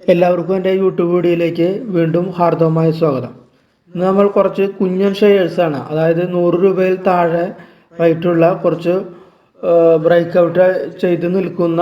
എല്ലാവർക്കും എൻ്റെ യൂട്യൂബ് വീഡിയോയിലേക്ക് വീണ്ടും ഹാർദവമായ സ്വാഗതം. ഇന്ന് നമ്മൾ കുറച്ച് കുഞ്ഞൻ ഷെയർസാണ്, അതായത് 100 രൂപയിൽ താഴെ റേറ്റുള്ള കുറച്ച് ബ്രേക്ക് ഔട്ട് ചെയ്ത് നിൽക്കുന്ന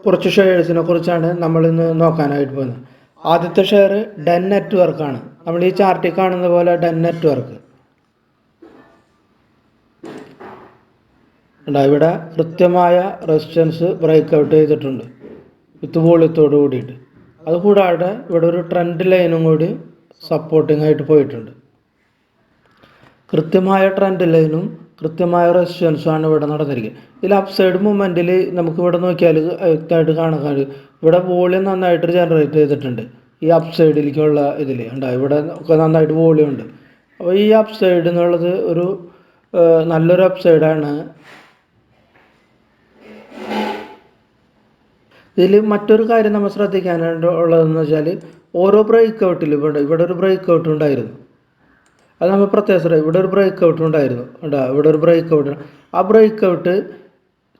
കുറച്ച് ഷെയർസിനെ കുറിച്ചാണ് നമ്മൾ ഇന്ന് നോക്കാനായിട്ട് പോകുന്നത്. ആദ്യത്തെ ഷെയർ ഡെൻ നെറ്റ്വർക്കാണ്. നമ്മൾ ഈ ചാർട്ടിൽ കാണുന്ന പോലെ ഡെൻ നെറ്റ്വർക്ക് ഇവിടെ കൃത്യമായ റെസിസ്റ്റൻസ് ബ്രേക്ക് ഔട്ട് ചെയ്തിട്ടുണ്ട് വിത്ത് വോളിയത്തോട് കൂടിയിട്ട്. അതുകൂടാതെ ഇവിടെ ഒരു ട്രെൻഡ് ലൈനും കൂടി സപ്പോർട്ടിംഗ് ആയിട്ട് പോയിട്ടുണ്ട്. കൃത്യമായ ട്രെൻഡ് ലൈനും കൃത്യമായ റെസിസ്റ്റൻസുമാണ് ഇവിടെ നടന്നിരിക്കുന്നത്. ഇതിൽ അപ്സൈഡ് മൂവ്മെൻറ്റിൽ നമുക്ക് ഇവിടെ നോക്കിയാൽ വ്യക്തമായിട്ട് കാണാൻ ഇവിടെ വോളിയം നന്നായിട്ട് ജനറേറ്റ് ചെയ്തിട്ടുണ്ട്. ഈ അപ്സൈഡിലേക്കുള്ള ഇതിൽ ഉണ്ടാവും, ഇവിടെ ഒക്കെ നന്നായിട്ട് വോളിയം ഉണ്ട്. അപ്പോൾ ഈ അപ്സൈഡ് എന്നുള്ളത് ഒരു നല്ലൊരു അപ്സൈഡാണ്. ഇതിൽ മറ്റൊരു കാര്യം നമ്മൾ ശ്രദ്ധിക്കാനുള്ളതെന്ന് വെച്ചാൽ ഓരോ ബ്രേക്ക് ഔട്ടിൽ ഇവിടെ ഒരു ബ്രേക്ക് ഔട്ട് ഉണ്ടായിരുന്നു. അത് നമ്മൾ പ്രത്യേകം ഇവിടെ ഒരു ബ്രേക്ക് ഔട്ട് ഉണ്ടായിരുന്നു. ഇവിടെ ഒരു ബ്രേക്ക് ഔട്ട്, ആ ബ്രേക്ക് ഔട്ട്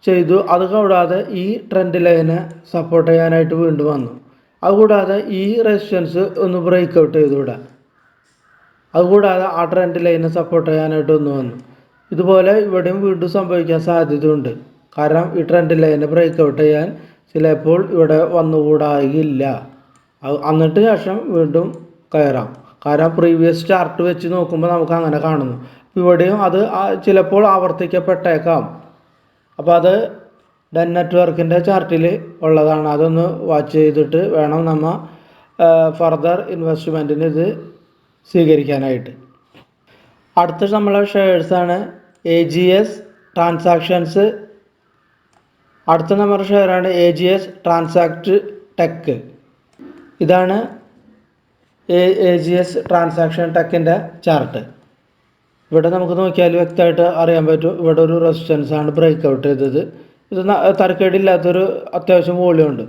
ചെയ്തു. അത് കൂടാതെ ഈ ട്രെൻഡ് ലൈനെ സപ്പോർട്ട് ചെയ്യാനായിട്ട് വീണ്ടും വന്നു. അതുകൂടാതെ ഈ റെസിസ്റ്റൻസ് ഒന്ന് ബ്രേക്ക് ഔട്ട് ചെയ്തു ഇവിടെ. അതുകൂടാതെ ആ ട്രെൻഡ് ലൈനെ സപ്പോർട്ട് ചെയ്യാനായിട്ട് ഒന്ന് വന്നു. ഇതുപോലെ ഇവിടെയും വീണ്ടും സംഭവിക്കാൻ സാധ്യതയുണ്ട്. കാരണം ഈ ട്രെൻഡ് ലൈനെ ബ്രേക്ക് ഔട്ട് ചെയ്യാൻ ചിലപ്പോൾ ഇവിടെ വന്നുകൂടായില്ല. എന്നിട്ട് ശേഷം വീണ്ടും കയറാം. കാരണം പ്രീവിയസ് ചാർട്ട് വെച്ച് നോക്കുമ്പോൾ നമുക്ക് അങ്ങനെ കാണുന്നു. ഇവിടെയും അത് ചിലപ്പോൾ ആവർത്തിക്കപ്പെട്ടേക്കാം. അപ്പോൾ അത് ഡെൻ നെറ്റ്വർക്കിൻ്റെ ചാർട്ടിൽ ഉള്ളതാണ്. അതൊന്ന് വാച്ച് ചെയ്തിട്ട് വേണം നമ്മൾ ഫർദർ ഇൻവെസ്റ്റ്മെൻറ്റിന് ഇത് സ്വീകരിക്കാനായിട്ട്. അടുത്ത നമ്മളെ ഷെയർസാണ് AGS ട്രാൻസാക്ഷൻസ്. അടുത്ത നമ്മുടെ ഷെയറാണ് AGS ട്രാൻസാക്ട് ടെക്. ഇതാണ് AGS ട്രാൻസാക്ഷൻ ടെക്കിൻ്റെ ചാർട്ട്. ഇവിടെ നമുക്ക് നോക്കിയാൽ വ്യക്തമായിട്ട് അറിയാൻ പറ്റും. ഇവിടെ ഒരു റെസിസ്റ്റൻസ് ആണ് ബ്രേക്ക് ഔട്ട് ചെയ്തത്. ഇത് തരക്കേടില്ലാത്തൊരു അത്യാവശ്യം വോളിയം ഉണ്ട്.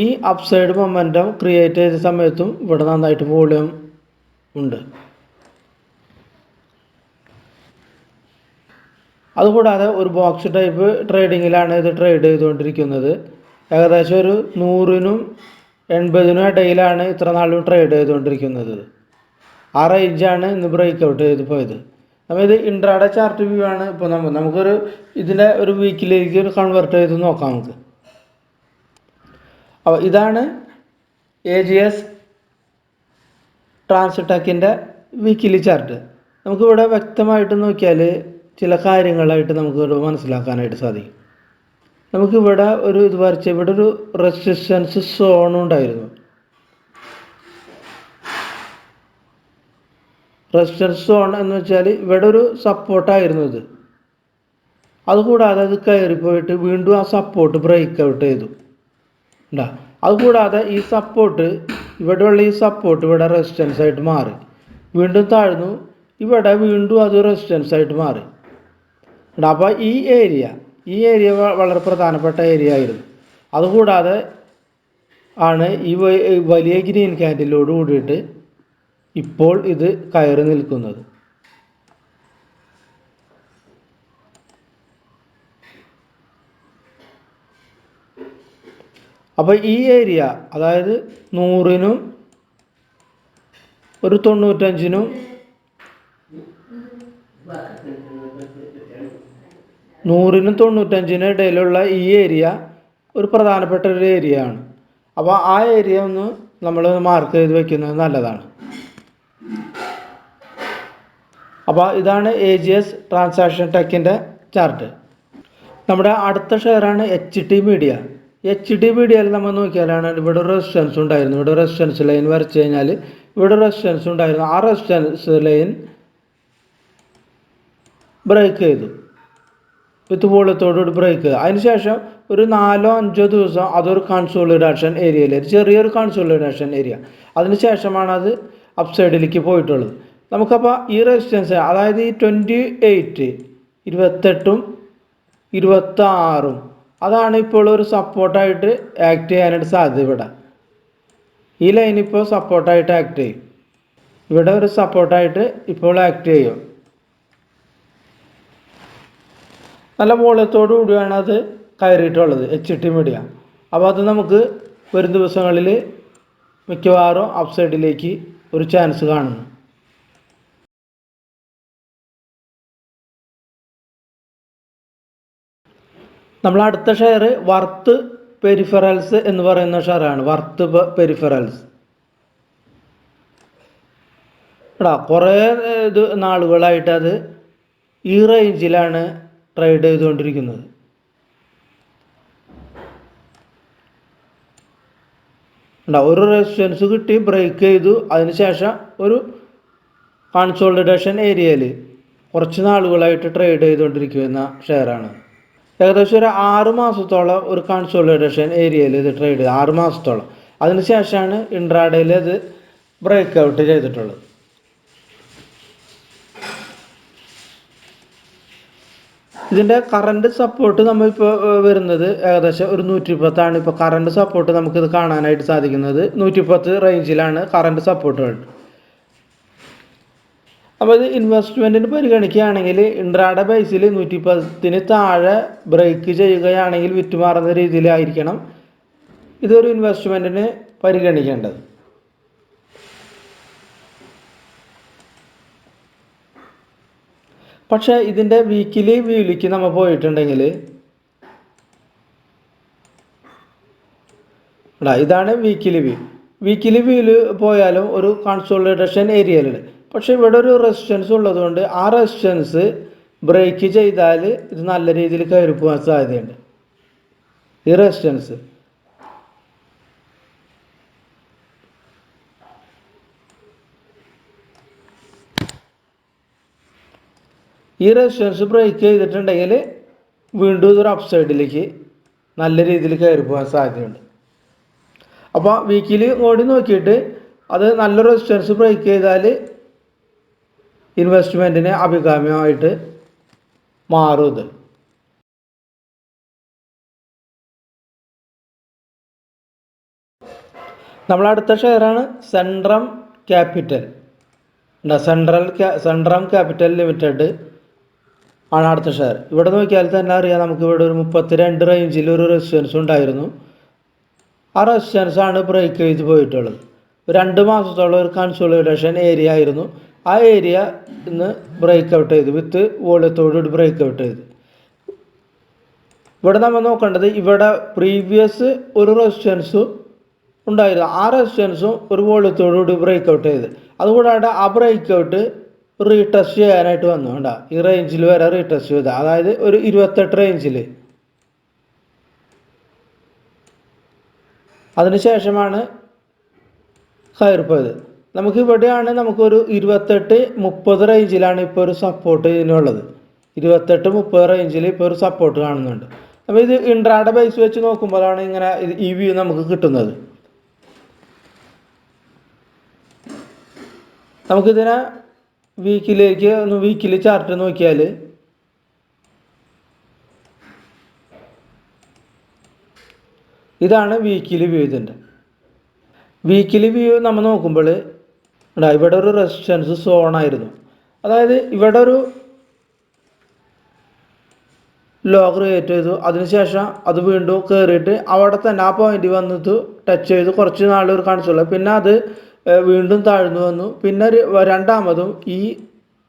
ഈ അപ്സൈഡ് മൊമെൻറ്റം ക്രിയേറ്റ് ചെയ്ത സമയത്തും ഇവിടെ നന്നായിട്ട് വോളിയം ഉണ്ട്. അതുകൂടാതെ ഒരു ബോക്സ് ടൈപ്പ് ട്രേഡിങ്ങിലാണ് ഇത് ട്രേഡ് ചെയ്തുകൊണ്ടിരിക്കുന്നത്. ഏകദേശം ഒരു 100-നും 80-നും ഇടയിലാണ് ഇത്ര നാളും ട്രേഡ് ചെയ്തുകൊണ്ടിരിക്കുന്നത്. ആ റേഞ്ചാണ് ഇന്ന് ബ്രേക്ക് ഔട്ട് ചെയ്ത് പോയത്. നമ്മൾ ഇത് ഇൻട്രാഡേ ചാർട്ട് വ്യൂ ആണ്. ഇപ്പോൾ നമുക്കൊരു ഇതിനെ ഒരു വീക്കിലേക്ക് ഒരു കൺവേർട്ട് ചെയ്ത് നോക്കാം നമുക്ക്. അപ്പോൾ ഇതാണ് AGS ട്രാൻസ്ടെക്കിൻ്റെ വീക്കിലി ചാർട്ട്. നമുക്കിവിടെ വ്യക്തമായിട്ട് നോക്കിയാൽ ചില കാര്യങ്ങളായിട്ട് നമുക്കിവിടെ മനസ്സിലാക്കാനായിട്ട് സാധിക്കും. നമുക്കിവിടെ ഒരു ഇത് വരച്ച ഇവിടെ ഒരു റെസിസ്റ്റൻസ് സോൺ ഉണ്ടായിരുന്നു. റെസിസ്റ്റൻസ് സോൺ എന്ന് വെച്ചാൽ ഇവിടെ ഒരു സപ്പോർട്ടായിരുന്നു ഇത്. അതുകൂടാതെ അത് കയറിപ്പോയിട്ട് വീണ്ടും ആ സപ്പോർട്ട് ബ്രേക്ക് ഔട്ട് ചെയ്തു. അതുകൂടാതെ ഈ സപ്പോർട്ട് ഇവിടെയുള്ള ഈ സപ്പോർട്ട് ഇവിടെ റെസിസ്റ്റൻസ് ആയിട്ട് മാറി. വീണ്ടും താഴ്ന്നു. ഇവിടെ വീണ്ടും അത് റെസിസ്റ്റൻസ് ആയിട്ട് മാറി. അപ്പോൾ ഈ ഏരിയ വളരെ പ്രധാനപ്പെട്ട ഏരിയ ആയിരുന്നു. അതുകൂടാതെ ആണ് ഈ വലിയ ഗ്രീൻ ക്യാൻഡിലോട് കൂടിയിട്ട് ഇപ്പോൾ ഇത് കയറി നിൽക്കുന്നത്. അപ്പോൾ ഈ ഏരിയ, അതായത് 100-നും ഒരു 95-നും 100-നും 95-നും ഇടയിലുള്ള ഈ ഏരിയ ഒരു പ്രധാനപ്പെട്ട ഒരു ഏരിയ ആണ്. അപ്പോൾ ആ ഏരിയ ഒന്ന് നമ്മൾ മാർക്ക് ചെയ്ത് വെക്കുന്നത് നല്ലതാണ്. അപ്പോൾ ഇതാണ് AGS ട്രാൻസാക്ഷൻ ടെക്കിൻ്റെ ചാർട്ട്. നമ്മുടെ അടുത്ത ഷെയറാണ് HT മീഡിയ. HT മീഡിയയിൽ നമ്മൾ നോക്കിയാലാണ് ഇവിടെ റെസിസ്റ്റൻസ് ഉണ്ടായിരുന്നു. ഇവിടെ റെസിസ്റ്റൻസ് ലൈൻ വരച്ച് കഴിഞ്ഞാൽ ഇവിടെ റെസിസ്റ്റൻസ് ഉണ്ടായിരുന്നു. ആ റെസിസ്റ്റൻസ് ലൈൻ ബ്രേക്ക് ചെയ്തു വിത്ത് വോളിയത്തോടുകൂടി ബ്രേക്ക് ചെയ്തു. അതിനുശേഷം ഒരു 4-5 ദിവസം അതൊരു കൺസോളിഡേഷൻ ഏരിയയിലേക്ക്, ചെറിയൊരു കൺസോളിഡേഷൻ ഏരിയ. അതിനുശേഷമാണ് അത് അപ്സൈഡിലേക്ക് പോയിട്ടുള്ളത്. നമുക്കപ്പോൾ ഈ റെസിസ്റ്റൻസ്, അതായത് ഈ 28, 28-ഉം 26-ഉം അതാണ് ഇപ്പോൾ ഒരു സപ്പോർട്ടായിട്ട് ആക്ട് ചെയ്യാനായിട്ട് സാധ്യത. ഇവിടെ ഈ ലൈൻ ഇപ്പോൾ സപ്പോർട്ടായിട്ട് ആക്ട് ചെയ്യും. ഇവിടെ ഒരു സപ്പോർട്ടായിട്ട് ഇപ്പോൾ ആക്ട് ചെയ്യും. നല്ല വോളിയത്തോടു കൂടിയാണ് അത് കയറിയിട്ടുള്ളത് HT മീഡിയ. അപ്പോൾ അത് നമുക്ക് വരും ദിവസങ്ങളിൽ മിക്കവാറും അപ്സൈഡിലേക്ക് ഒരു ചാൻസ് കാണുന്നു. നമ്മൾ അടുത്ത ഷെയർ വർത്ത് പെരിഫറൽസ് എന്ന് പറയുന്ന ഷെയറാണ്. വർത്ത് പെരിഫറൽസ് കുറേ നാളുകളായിട്ട് അത് ഈ റേഞ്ചിലാണ് ട്രേഡ് ചെയ്തുകൊണ്ടിരിക്കുന്നത്. ഒരു റെസിസ്റ്റൻസ് കിട്ടി, ബ്രേക്ക് ചെയ്തു, അതിനുശേഷം ഒരു കൺസോളിഡേഷൻ ഏരിയയിൽ കുറച്ച് നാളുകളായിട്ട് ട്രേഡ് ചെയ്തുകൊണ്ടിരിക്കുന്ന ഷെയറാണ്. ഏകദേശം ഒരു 6 മാസത്തോളം ഒരു കൺസോളിഡേഷൻ ഏരിയയിൽ ഇത് ട്രേഡ് ചെയ്ത് 6 മാസത്തോളം. അതിനുശേഷമാണ് ഇൻട്രാഡേയിൽ ഇത് ബ്രേക്ക് ഔട്ട് ചെയ്തിട്ടുള്ളത്. ഇതിൻ്റെ കറണ്ട് സപ്പോർട്ട് നമ്മളിപ്പോൾ വരുന്നത് ഏകദേശം ഒരു 110 ഇപ്പോൾ കറണ്ട് സപ്പോർട്ട് നമുക്കിത് കാണാനായിട്ട് സാധിക്കുന്നത്. 110 റേഞ്ചിലാണ് കറണ്ട് സപ്പോർട്ടുകൾ. അപ്പോൾ ഇത് ഇൻവെസ്റ്റ്മെൻറ്റിന് പരിഗണിക്കുകയാണെങ്കിൽ ഇൻട്രാഡേ ബേസിൽ 110 താഴെ ബ്രേക്ക് ചെയ്യുകയാണെങ്കിൽ വിറ്റുമാറുന്ന രീതിയിലായിരിക്കണം ഇതൊരു ഇൻവെസ്റ്റ്മെൻറ്റിന് പരിഗണിക്കേണ്ടത്. പക്ഷേ ഇതിൻ്റെ വീക്കിലി വ്യൂയിലേക്ക് നമ്മൾ പോയിട്ടുണ്ടെങ്കിൽ ഇതാണ് വീക്കിലി വ്യൂ. വീക്കിലി വ്യൂവിൽ പോയാലും ഒരു കൺസോളിഡേഷൻ ഏരിയയിലുണ്ട്. പക്ഷേ ഇവിടെ ഒരു റെസിസ്റ്റൻസ് ഉള്ളതുകൊണ്ട് ആ റെസിസ്റ്റൻസ് ബ്രേക്ക് ചെയ്താൽ ഇത് നല്ല രീതിയിൽ കയറി പോകാൻ സാധ്യതയുണ്ട്. ഈ റെസിസ്റ്റൻസ് ബ്രേക്ക് ചെയ്തിട്ടുണ്ടെങ്കിൽ വീണ്ടും ഇതൊരു അപ്സൈഡിലേക്ക് നല്ല രീതിയിൽ കയറി പോകാൻ സാധ്യതയുണ്ട്. അപ്പോൾ വീക്കിലി ഓടി നോക്കിയിട്ട് അത് നല്ല റെസിസ്റ്റൻസ് ബ്രേക്ക് ചെയ്താൽ ഇൻവെസ്റ്റ്മെൻറ്റിന് അഭികാമ്യമായിട്ട് മാറും. ഇത് നമ്മളടുത്ത ഷെയറാണ് Centrum Capital. Centrum Capital Limited ആണ് അടുത്ത ഷെയർ. ഇവിടെ നോക്കിയാൽ തന്നെ അറിയാം, നമുക്ക് ഇവിടെ ഒരു 32 റേഞ്ചിൽ ഒരു റെസിസ്റ്റൻസ് ഉണ്ടായിരുന്നു. ആ റെസിസ്റ്റൻസാണ് ബ്രേക്ക് ചെയ്ത് പോയിട്ടുള്ളത്. 2 മാസത്തോളം ഒരു കൺസോളിഡേഷൻ ഏരിയ ആയിരുന്നു. ആ ഏരിയ ഇന്ന് ബ്രേക്ക് ഔട്ട് ചെയ്തു, വിത്ത് വോളിയത്തോടുകൂടി ബ്രേക്ക് ഔട്ട് ചെയ്ത്. ഇവിടെ നമ്മൾ നോക്കേണ്ടത്, ഇവിടെ പ്രീവിയസ് ഒരു റെസിസ്റ്റൻസ് ഉണ്ടായിരുന്നു. ആ റെസിസ്റ്റൻസും ഒരു വോളിയത്തോടുകൂടി ബ്രേക്ക് ഔട്ട് ചെയ്ത്, അതുകൂടാതെ ആ ബ്രേക്ക് ഔട്ട് റീടെസ്റ്റ് ചെയ്യാനായിട്ട് വന്നു. ഈ റേഞ്ചിൽ വരെ റീടെസ്റ്റ് ചെയ്ത്, അതായത് ഒരു 28 റേഞ്ചിൽ. അതിനുശേഷമാണ് കയറിപ്പോയത്. നമുക്ക് ഇവിടെയാണ് നമുക്കൊരു 28-30 റേഞ്ചിലാണ് ഇപ്പോൾ ഒരു സപ്പോർട്ട് ഇതിനുള്ളത്. 28-30 റേഞ്ചിൽ ഇപ്പോൾ ഒരു സപ്പോർട്ട് കാണുന്നുണ്ട്. അപ്പോൾ ഇത് ഇൻട്രാഡേ ബേസ് വെച്ച് നോക്കുമ്പോഴാണ് ഇങ്ങനെ ഈ വ്യൂ നമുക്ക് കിട്ടുന്നത്. നമുക്കിതിനെ വീക്കിലി ചാർട്ട് നോക്കിയാൽ ഇതാണ് വീക്കിലി വ്യൂ. ഇതിൻ്റെ വീക്കിലി വ്യൂ നമ്മൾ നോക്കുമ്പോൾ ഇവിടെ ഒരു റെസിസ്റ്റൻസ് സോണായിരുന്നു. അതായത് ഇവിടെ ഒരു ലോ ക്രിയേറ്റ് ചെയ്തു, അതിനുശേഷം അത് വീണ്ടും കയറിയിട്ട് അവിടെ തന്നെ ആ പോയിന്റ് വന്നിട്ട് ടച്ച് ചെയ്ത് കുറച്ച് നാൾ ഒരു കാണിച്ചുള്ളൂ. പിന്നെ അത് വീണ്ടും താഴ്ന്നു വന്നു. പിന്നെ രണ്ടാമതും ഈ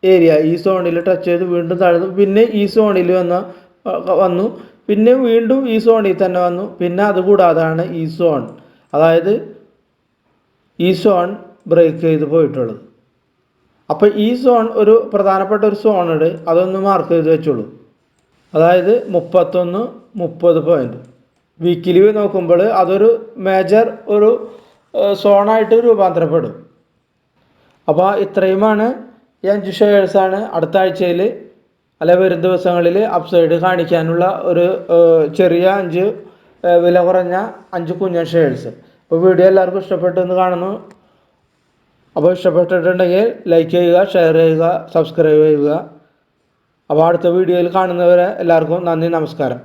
ഏരിയ ഈ സോണിൽ ടച്ച് ചെയ്ത് വീണ്ടും താഴ്ന്നു. പിന്നെ ഈ സോണിൽ വന്നു. പിന്നെ വീണ്ടും ഈ സോണിൽ തന്നെ വന്നു. പിന്നെ അതുകൂടാതാണ് ഈ സോൺ, അതായത് ഈ സോൺ ബ്രേക്ക് ചെയ്ത് പോയിട്ടുള്ളത്. അപ്പോൾ ഈ സോൺ ഒരു പ്രധാനപ്പെട്ട ഒരു സോണുണ്ട്, അതൊന്ന് മാർക്ക് ചെയ്ത് വെച്ചോളൂ. അതായത് 31-30 പോയിന്റ്. വീക്കിലി നോക്കുമ്പോൾ അതൊരു മേജർ ഒരു സോണായിട്ട് രൂപാന്തരപ്പെടും. അപ്പോൾ ഇത്രയുമാണ് ഈ 5 ഷെയർസാണ് അടുത്ത ആഴ്ചയിൽ അല്ലെ വരും ദിവസങ്ങളിൽ അപ്സൈഡ് കാണിക്കാനുള്ള ഒരു ചെറിയ 5 വില കുറഞ്ഞ 5 കുഞ്ഞൻ ഷെയർസ്. അപ്പോൾ വീഡിയോ എല്ലാവർക്കും ഇഷ്ടപ്പെട്ടു എന്ന് കാണുന്നു. അപ്പോൾ ഇഷ്ടപ്പെട്ടിട്ടുണ്ടെങ്കിൽ ലൈക്ക് ചെയ്യുക, ഷെയർ ചെയ്യുക, സബ്സ്ക്രൈബ് ചെയ്യുക. അപ്പോൾ അടുത്ത വീഡിയോയിൽ കാണുന്നവരെ എല്ലാവർക്കും നന്ദി, നമസ്കാരം.